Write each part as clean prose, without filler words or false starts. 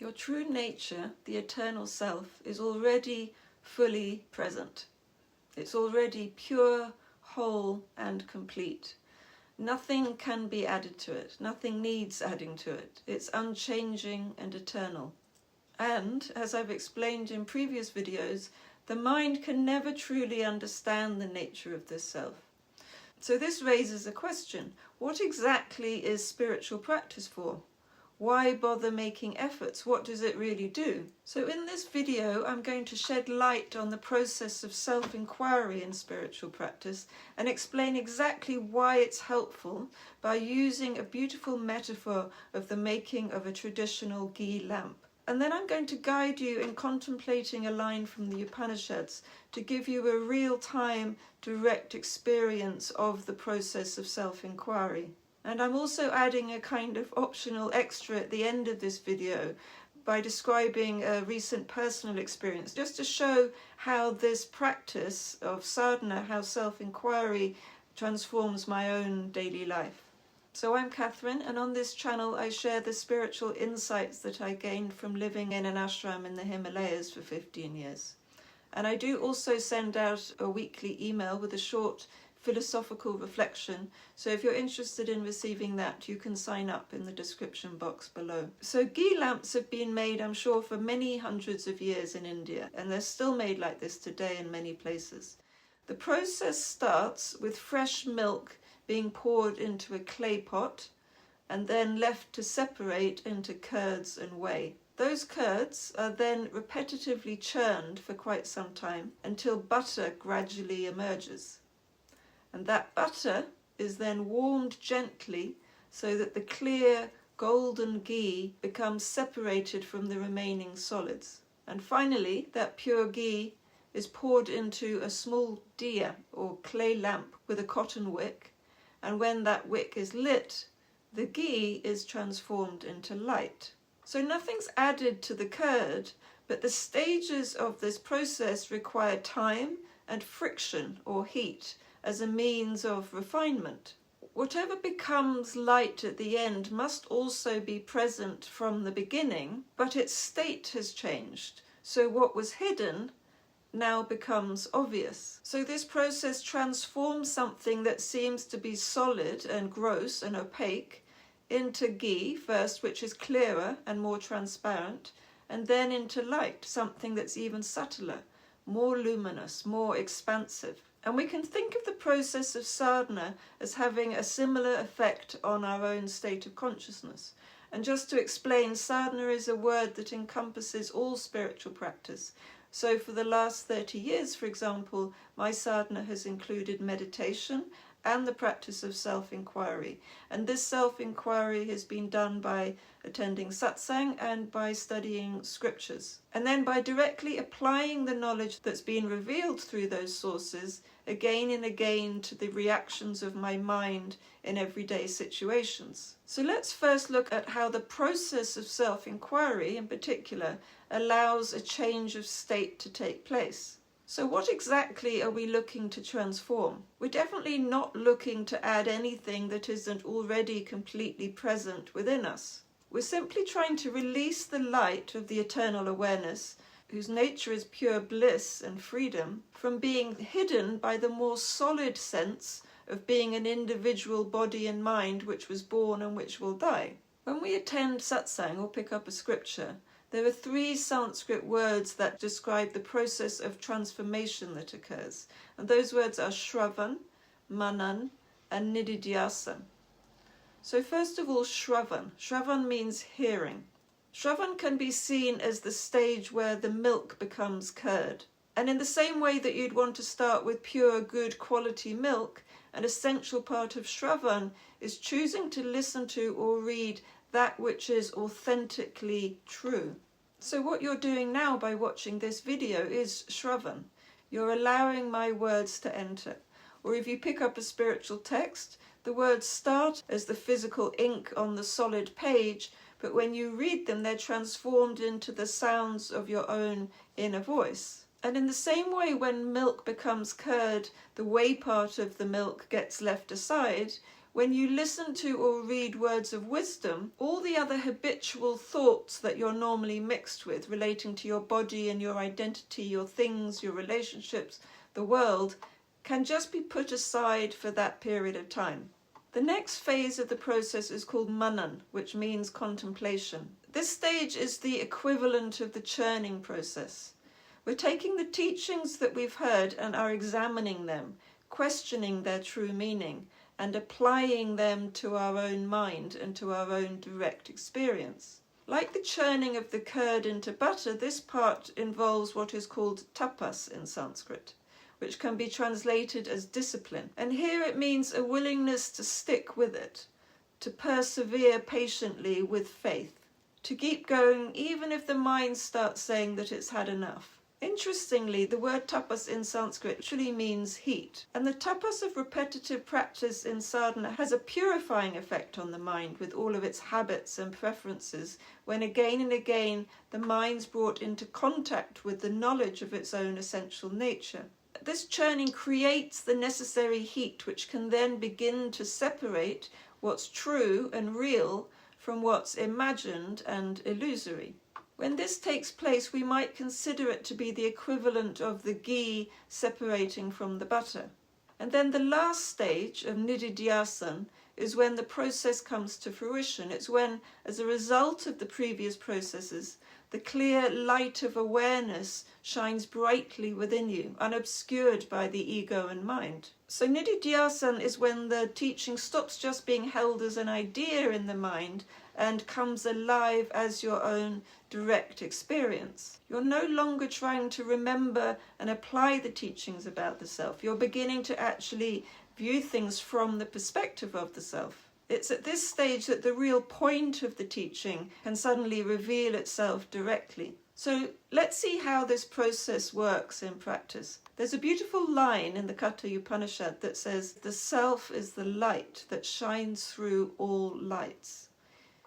Your true nature, the eternal self, is already fully present. It's already pure, whole, and complete. Nothing can be added to it. Nothing needs adding to it. It's unchanging and eternal. And, as I've explained in previous videos, the mind can never truly understand the nature of this self. So this raises a question. What exactly is spiritual practice for? Why bother making efforts? What does it really do? So in this video, I'm going to shed light on the process of self-inquiry in spiritual practice and explain exactly why it's helpful by using a beautiful metaphor of the making of a traditional ghee lamp. And then I'm going to guide you in contemplating a line from the Upanishads to give you a real-time, direct experience of the process of self-inquiry. And I'm also adding a kind of optional extra at the end of this video by describing a recent personal experience, just to show how this practice of sadhana, how self-inquiry transforms my own daily life. So I'm Katharine, and on this channel I share the spiritual insights that I gained from living in an ashram in the Himalayas for 15 years. And I do also send out a weekly email with a short philosophical reflection, so if you're interested in receiving that, you can sign up in the description box below. So ghee lamps have been made, I'm sure, for many hundreds of years in India, and they're still made like this today in many places. The process starts with fresh milk being poured into a clay pot and then left to separate into curds and whey. Those curds are then repetitively churned for quite some time until butter gradually emerges. And that butter is then warmed gently so that the clear golden ghee becomes separated from the remaining solids. And finally, that pure ghee is poured into a small diya or clay lamp with a cotton wick, and when that wick is lit, the ghee is transformed into light. So nothing's added to the curd, but the stages of this process require time and friction or heat as a means of refinement. Whatever becomes light at the end must also be present from the beginning, but its state has changed, so what was hidden now becomes obvious. So this process transforms something that seems to be solid and gross and opaque into ghee first, which is clearer and more transparent, and then into light, something that's even subtler, more luminous, more expansive. And we can think of the process of sadhana as having a similar effect on our own state of consciousness. And just to explain, sadhana is a word that encompasses all spiritual practice. So for the last 30 years, for example, my sadhana has included meditation and the practice of self-inquiry. And this self-inquiry has been done by attending satsang and by studying scriptures. And then by directly applying the knowledge that's been revealed through those sources again and again to the reactions of my mind in everyday situations. So let's first look at how the process of self-inquiry in particular allows a change of state to take place. So what exactly are we looking to transform? We're definitely not looking to add anything that isn't already completely present within us. We're simply trying to release the light of the eternal awareness, whose nature is pure bliss and freedom, from being hidden by the more solid sense of being an individual body and mind which was born and which will die. When we attend satsang or pick up a scripture, there are 3 Sanskrit words that describe the process of transformation that occurs. And those words are Shravan, Manan, and Nididhyasan. So first of all, Shravan. Shravan means hearing. Shravan can be seen as the stage where the milk becomes curd. And in the same way that you'd want to start with pure, good quality milk, an essential part of Shravan is choosing to listen to or read that which is authentically true. So what you're doing now by watching this video is Shravan. You're allowing my words to enter. Or if you pick up a spiritual text, the words start as the physical ink on the solid page, but when you read them, they're transformed into the sounds of your own inner voice. And in the same way, when milk becomes curd, the whey part of the milk gets left aside. When you listen to or read words of wisdom, all the other habitual thoughts that you're normally mixed with, relating to your body and your identity, your things, your relationships, the world, can just be put aside for that period of time. The next phase of the process is called Manan, which means contemplation. This stage is the equivalent of the churning process. We're taking the teachings that we've heard and are examining them, questioning their true meaning, and applying them to our own mind and to our own direct experience. Like the churning of the curd into butter, this part involves what is called tapas in Sanskrit, which can be translated as discipline. And here it means a willingness to stick with it, to persevere patiently with faith, to keep going even if the mind starts saying that it's had enough. Interestingly, the word tapas in Sanskrit actually means heat, and the tapas of repetitive practice in sadhana has a purifying effect on the mind with all of its habits and preferences, when again and again the mind's brought into contact with the knowledge of its own essential nature. This churning creates the necessary heat which can then begin to separate what's true and real from what's imagined and illusory. When this takes place, we might consider it to be the equivalent of the ghee separating from the butter. And then the last stage of Nididhyasan is when the process comes to fruition. It's when, as a result of the previous processes, the clear light of awareness shines brightly within you, unobscured by the ego and mind. So Nididhyasan is when the teaching stops just being held as an idea in the mind and comes alive as your own direct experience. You're no longer trying to remember and apply the teachings about the self. You're beginning to actually view things from the perspective of the self. It's at this stage that the real point of the teaching can suddenly reveal itself directly. So let's see how this process works in practice. There's a beautiful line in the Katha Upanishad that says, "The self is the light that shines through all lights."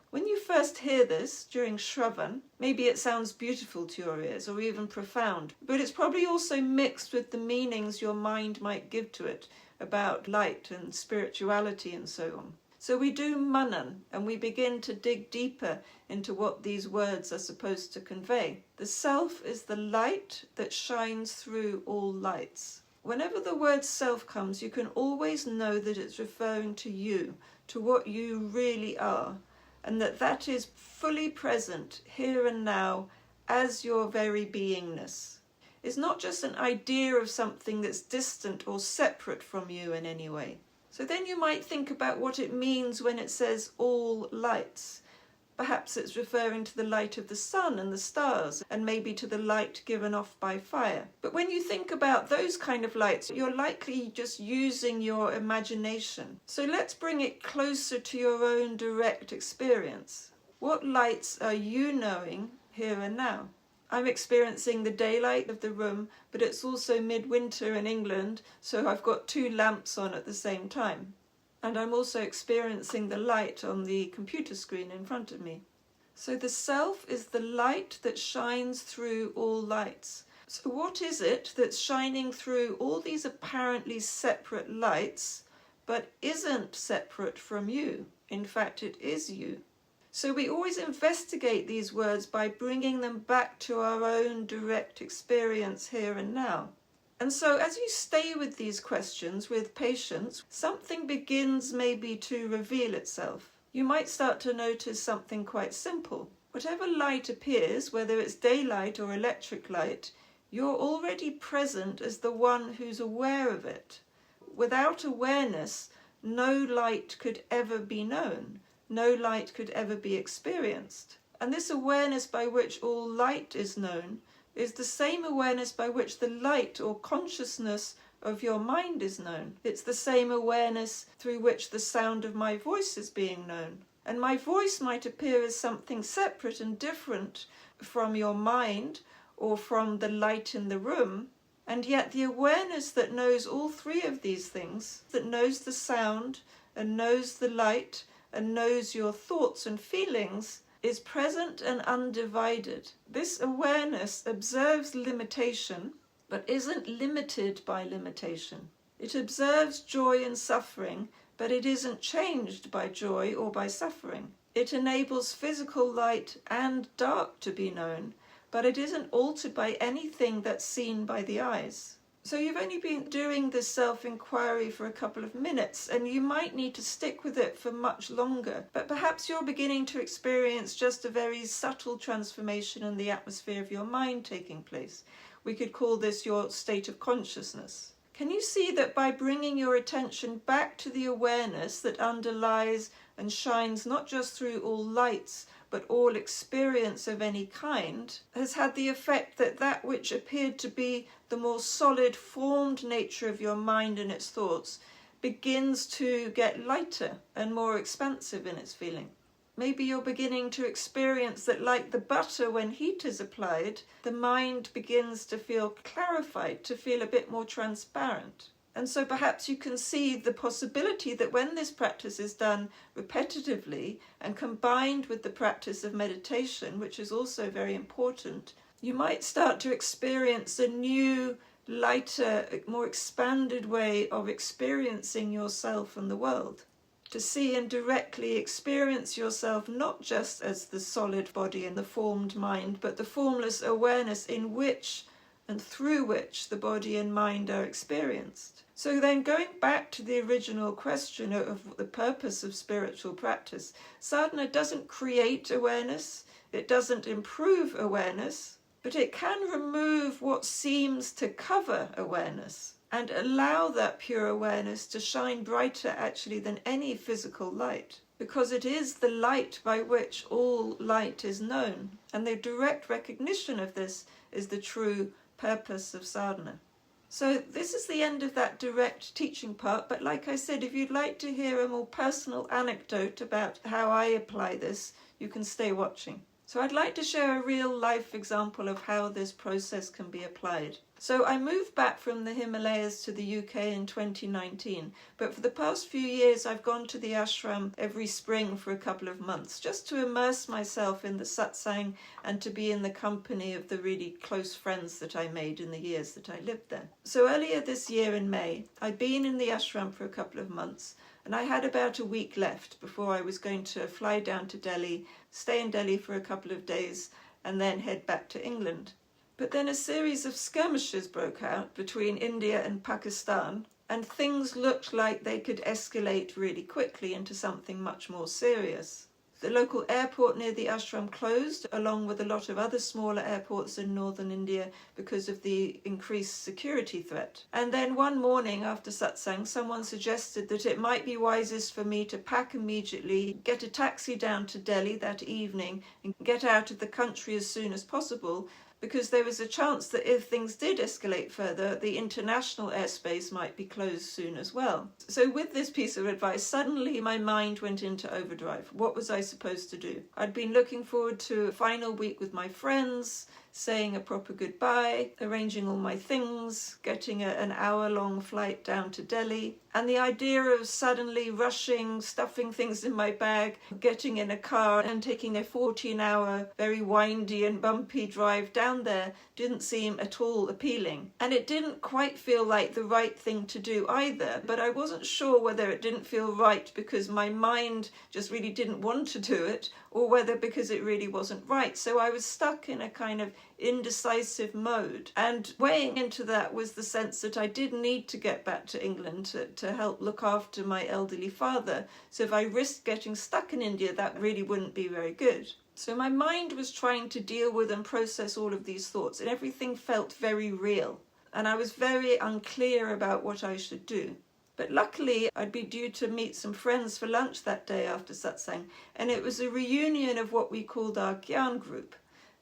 When you first hear this during Shravan, maybe it sounds beautiful to your ears or even profound, but it's probably also mixed with the meanings your mind might give to it about light and spirituality and so on. So we do Manan and we begin to dig deeper into what these words are supposed to convey. The self is the light that shines through all lights. Whenever the word self comes, you can always know that it's referring to you, to what you really are, and that is fully present here and now as your very beingness. It's not just an idea of something that's distant or separate from you in any way. So then you might think about what it means when it says all lights. Perhaps it's referring to the light of the sun and the stars, and maybe to the light given off by fire. But when you think about those kind of lights, you're likely just using your imagination. So let's bring it closer to your own direct experience. What lights are you knowing here and now? I'm experiencing the daylight of the room, but it's also midwinter in England, so I've got 2 lamps on at the same time. And I'm also experiencing the light on the computer screen in front of me. So the self is the light that shines through all lights. So what is it that's shining through all these apparently separate lights, but isn't separate from you? In fact, it is you. So we always investigate these words by bringing them back to our own direct experience here and now. And so as you stay with these questions with patience, something begins maybe to reveal itself. You might start to notice something quite simple. Whatever light appears, whether it's daylight or electric light, you're already present as the one who's aware of it. Without awareness, no light could ever be known. No light could ever be experienced. And this awareness by which all light is known is the same awareness by which the light or consciousness of your mind is known. It's the same awareness through which the sound of my voice is being known. And my voice might appear as something separate and different from your mind or from the light in the room, and yet the awareness that knows all 3 of these things, that knows the sound and knows the light and knows your thoughts and feelings, is present and undivided. This awareness observes limitation, but isn't limited by limitation. It observes joy and suffering, but it isn't changed by joy or by suffering. It enables physical light and dark to be known, but it isn't altered by anything that's seen by the eyes. So you've only been doing this self-inquiry for a couple of minutes, and you might need to stick with it for much longer. But perhaps you're beginning to experience just a very subtle transformation in the atmosphere of your mind taking place. We could call this your state of consciousness. Can you see that by bringing your attention back to the awareness that underlies and shines not just through all lights, but all experience of any kind, has had the effect that that which appeared to be the more solid, formed nature of your mind and its thoughts begins to get lighter and more expansive in its feeling? Maybe you're beginning to experience that, like the butter when heat is applied, the mind begins to feel clarified, to feel a bit more transparent. And so perhaps you can see the possibility that when this practice is done repetitively and combined with the practice of meditation, which is also very important, you might start to experience a new, lighter, more expanded way of experiencing yourself and the world. To see and directly experience yourself not just as the solid body and the formed mind, but the formless awareness in which and through which the body and mind are experienced. So then, going back to the original question of the purpose of spiritual practice, sadhana doesn't create awareness, it doesn't improve awareness, but it can remove what seems to cover awareness and allow that pure awareness to shine brighter actually than any physical light, because it is the light by which all light is known, and the direct recognition of this is the true purpose of sadhana. So this is the end of that direct teaching part, but like I said, if you'd like to hear a more personal anecdote about how I apply this, you can stay watching. So I'd like to share a real life example of how this process can be applied. So I moved back from the Himalayas to the UK in 2019, but for the past few years I've gone to the ashram every spring for a couple of months, just to immerse myself in the satsang and to be in the company of the really close friends that I made in the years that I lived there. So earlier this year in May, I'd been in the ashram for a couple of months, and I had about a week left before I was going to fly down to Delhi, stay in Delhi for a couple of days, and then head back to England. But then a series of skirmishes broke out between India and Pakistan, and things looked like they could escalate really quickly into something much more serious. The local airport near the ashram closed, along with a lot of other smaller airports in northern India, because of the increased security threat. And then one morning after satsang, someone suggested that it might be wisest for me to pack immediately, get a taxi down to Delhi that evening, and get out of the country as soon as possible, because there was a chance that if things did escalate further, the international airspace might be closed soon as well. So with this piece of advice, suddenly my mind went into overdrive. What was I supposed to do? I'd been looking forward to a final week with my friends, saying a proper goodbye, arranging all my things, getting an hour-long flight down to Delhi, and the idea of suddenly rushing, stuffing things in my bag, getting in a car and taking a 14-hour, very windy and bumpy drive down there didn't seem at all appealing. And it didn't quite feel like the right thing to do either, but I wasn't sure whether it didn't feel right because my mind just really didn't want to do it, or whether because it really wasn't right. So I was stuck in a kind of indecisive mode. And weighing into that was the sense that I did need to get back to England to help look after my elderly father. So if I risked getting stuck in India, that really wouldn't be very good. So my mind was trying to deal with and process all of these thoughts, and everything felt very real. And I was very unclear about what I should do. But luckily, I'd be due to meet some friends for lunch that day after satsang, and it was a reunion of what we called our Gyan group.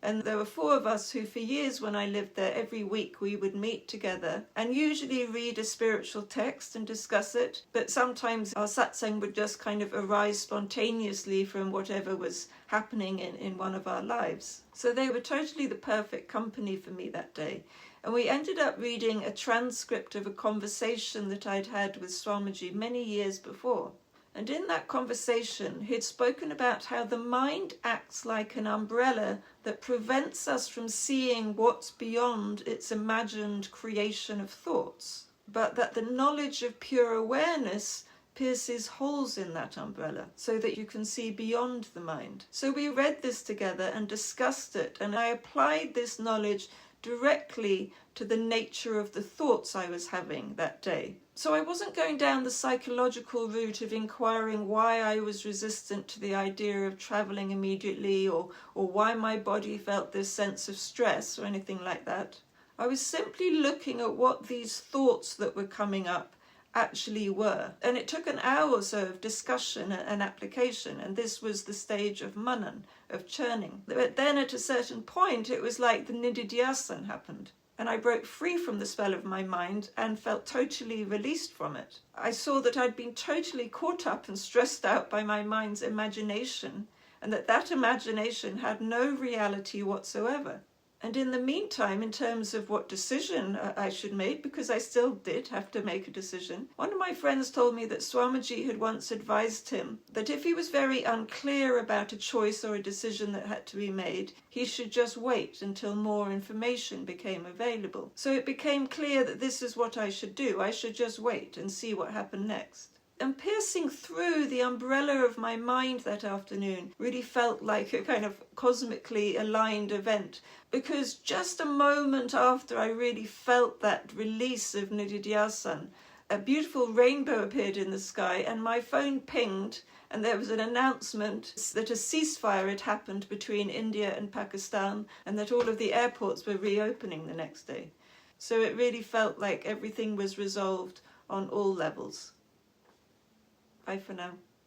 And there were 4 of us who, for years when I lived there, every week we would meet together and usually read a spiritual text and discuss it. But sometimes our satsang would just kind of arise spontaneously from whatever was happening in one of our lives. So they were totally the perfect company for me that day. And we ended up reading a transcript of a conversation that I'd had with Swamiji many years before. And in that conversation, he'd spoken about how the mind acts like an umbrella that prevents us from seeing what's beyond its imagined creation of thoughts, but that the knowledge of pure awareness pierces holes in that umbrella so that you can see beyond the mind. So we read this together and discussed it, and I applied this knowledge directly to the nature of the thoughts I was having that day. So I wasn't going down the psychological route of inquiring why I was resistant to the idea of travelling immediately, or why my body felt this sense of stress or anything like that. I was simply looking at what these thoughts that were coming up actually were. And it took an hour or so of discussion and application, and this was the stage of Manan, of churning. But then at a certain point it was like the Nididhyasan happened, and I broke free from the spell of my mind and felt totally released from it. I saw that I'd been totally caught up and stressed out by my mind's imagination, and that imagination had no reality whatsoever. And in the meantime, in terms of what decision I should make, because I still did have to make a decision, one of my friends told me that Swamiji had once advised him that if he was very unclear about a choice or a decision that had to be made, he should just wait until more information became available. So it became clear that this is what I should do. I should just wait and see what happened next. And piercing through the umbrella of my mind that afternoon really felt like a kind of cosmically aligned event, because just a moment after I really felt that release of Nididhyasan, a beautiful rainbow appeared in the sky and my phone pinged, and there was an announcement that a ceasefire had happened between India and Pakistan, and that all of the airports were reopening the next day. So it really felt like everything was resolved on all levels. Bye for now.